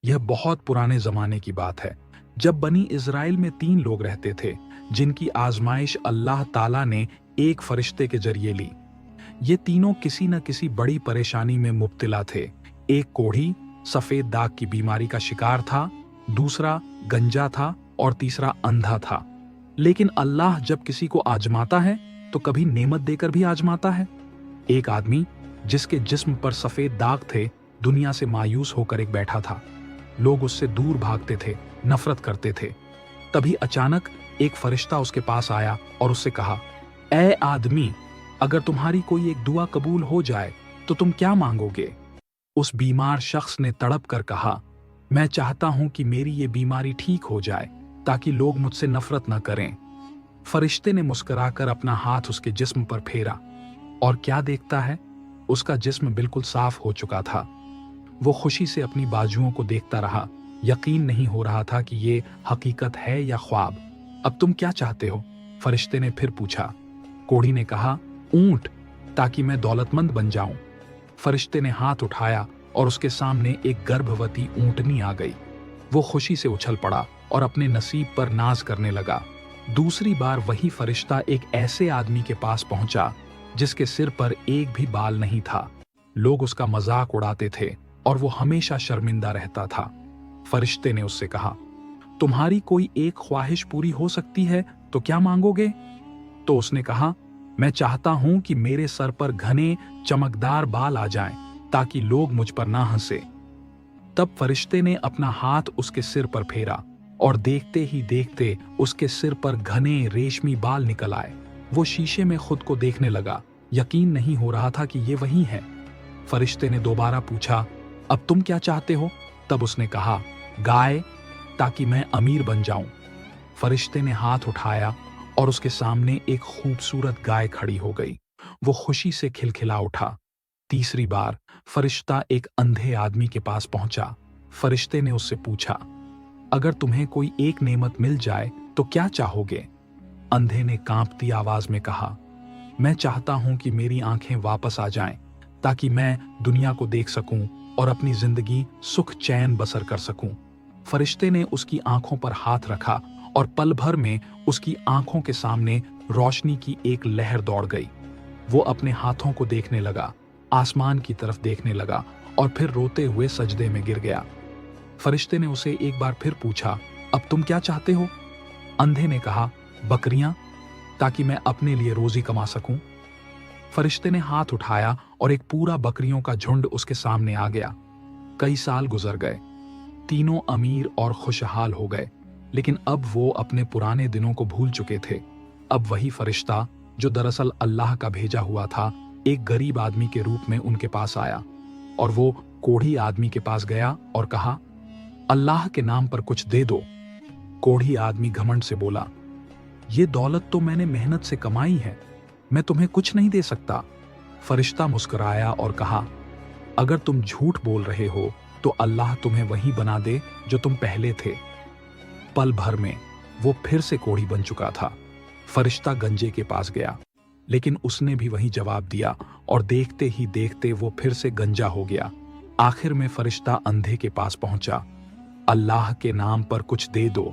यह बहुत पुराने जमाने की बात है, जब बनी इज़राइल में 3 लोग रहते थे, जिनकी आजमाइश अल्लाह ताला ने एक फरिश्ते के जरिए ली। ये तीनों किसी न किसी बड़ी परेशानी में मुब्तला थे। एक कोढ़ी सफेद दाग की बीमारी का शिकार था, दूसरा गंजा था और तीसरा अंधा था। लेकिन अल्लाह जब किसी को आजमाता है तो कभी नेमत देकर भी आजमाता है। एक आदमी जिसके जिस्म पर सफेद दाग थे, दुनिया से मायूस होकर एक बैठा था। लोग उससे दूर भागते थे, नफरत करते थे। तभी अचानक एक फरिश्ता उसके पास आया और उससे कहा, ऐ आदमी, अगर तुम्हारी कोई एक दुआ कबूल हो जाए तो तुम क्या मांगोगे? उस बीमार शख्स ने तड़प कर कहा, मैं चाहता हूं कि मेरी ये बीमारी ठीक हो जाए ताकि लोग मुझसे नफरत न करें। फरिश्ते ने मुस्कुराकर अपना हाथ उसके जिस्म पर फेरा और क्या देखता है, उसका जिस्म बिल्कुल साफ हो चुका था। वो खुशी से अपनी बाजुओं को देखता रहा। यकीन नहीं हो रहा था कि ये हकीकत है या ख्वाब। अब तुम क्या चाहते हो? फरिश्ते ने फिर पूछा। कोढ़ी ने कहा, ऊंट, ताकि मैं दौलतमंद बन जाऊं। फरिश्ते ने हाथ उठाया और उसके सामने एक गर्भवती ऊंटनी आ गई। वो खुशी से उछल पड़ा और अपने नसीब पर नाज करने लगा। दूसरी बार वही फरिश्ता एक ऐसे आदमी के पास पहुंचा जिसके सिर पर एक भी बाल नहीं था। लोग उसका मजाक उड़ाते थे और वो हमेशा शर्मिंदा रहता था। फरिश्ते ने उससे कहा, तुम्हारी कोई एक ख्वाहिश पूरी हो सकती है तो क्या मांगोगे? तो उसने कहा, मैं चाहता हूं कि मेरे सर पर घने चमकदार बाल आ जाएं ताकि लोग मुझ पर ना हंसे। तब फरिश्ते ने अपना हाथ उसके सिर पर फेरा और देखते ही देखते उसके सिर पर घने रेशमी बाल निकल आए। वो शीशे में खुद को देखने लगा। यकीन नहीं हो रहा था कि ये वही है। फरिश्ते ने दोबारा पूछा, अब तुम क्या चाहते हो? तब उसने कहा, गाय, ताकि मैं अमीर बन जाऊं। फरिश्ते ने हाथ उठाया और उसके सामने एक खूबसूरत गाय खड़ी हो गई। वो खुशी से खिलखिला उठा। तीसरी बार फरिश्ता एक अंधे आदमी के पास पहुंचा। फरिश्ते ने उससे पूछा, अगर तुम्हें कोई एक नेमत मिल जाए तो क्या चाहोगे? अंधे ने कांपती आवाज में कहा, मैं चाहता हूं कि मेरी आंखें वापस आ जाएं ताकि मैं दुनिया को देख सकूं और अपनी जिंदगी सुख चैन बसर कर सकूं। फरिश्ते ने उसकी आंखों पर हाथ रखा और पल भर में उसकी आंखों के सामने रोशनी की एक लहर दौड़ गई। वो अपने हाथों को देखने लगा, आसमान की तरफ देखने लगा और फिर रोते हुए सजदे में गिर गया। फरिश्ते ने उसे एक बार फिर पूछा, अब तुम क्या चाहते हो? अंधे ने कहा, बकरियां, ताकि मैं अपने लिए रोजी कमा सकूं। फरिश्ते ने हाथ उठाया और एक पूरा बकरियों का झुंड उसके सामने आ गया। कई साल गुजर गए। तीनों अमीर और खुशहाल हो गए, लेकिन अब वो अपने पुराने दिनों को भूल चुके थे। अब वही फरिश्ता, जो दरअसल अल्लाह का भेजा हुआ था, एक गरीब आदमी के रूप में उनके पास आया और वो कोढ़ी आदमी के पास गया और कहा, अल्लाह के नाम पर कुछ दे दो। कोढ़ी आदमी घमंड से बोला, ये दौलत तो मैंने मेहनत से कमाई है, मैं तुम्हें कुछ नहीं दे सकता। फरिश्ता मुस्कुराया और कहा, अगर तुम झूठ बोल रहे हो तो अल्लाह तुम्हें वही बना दे जो तुम पहले थे। पल भर में वो फिर से कोढ़ी बन चुका था। फरिश्ता गंजे के पास गया, लेकिन उसने भी वही जवाब दिया और देखते ही देखते वो फिर से गंजा हो गया। आखिर में फरिश्ता अंधे के पास पहुंचा। अल्लाह के नाम पर कुछ दे दो।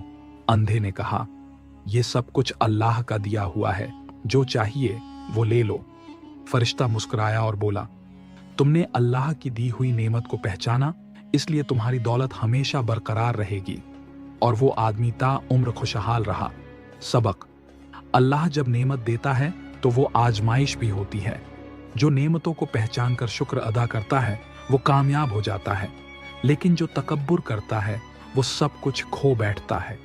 अंधे ने कहा, ये सब कुछ अल्लाह का दिया हुआ है, जो चाहिए वो ले लो। फरिश्ता मुस्कुराया और बोला, तुमने अल्लाह की दी हुई नेमत को पहचाना, इसलिए तुम्हारी दौलत हमेशा बरकरार रहेगी। और वो आदमी ता उम्र खुशहाल रहा। सबक: अल्लाह जब नेमत देता है तो वो आजमाइश भी होती है। जो नेमतों को पहचान कर शुक्र अदा करता है वो कामयाब हो जाता है, लेकिन जो तकब्बुर करता है वो सब कुछ खो बैठता है।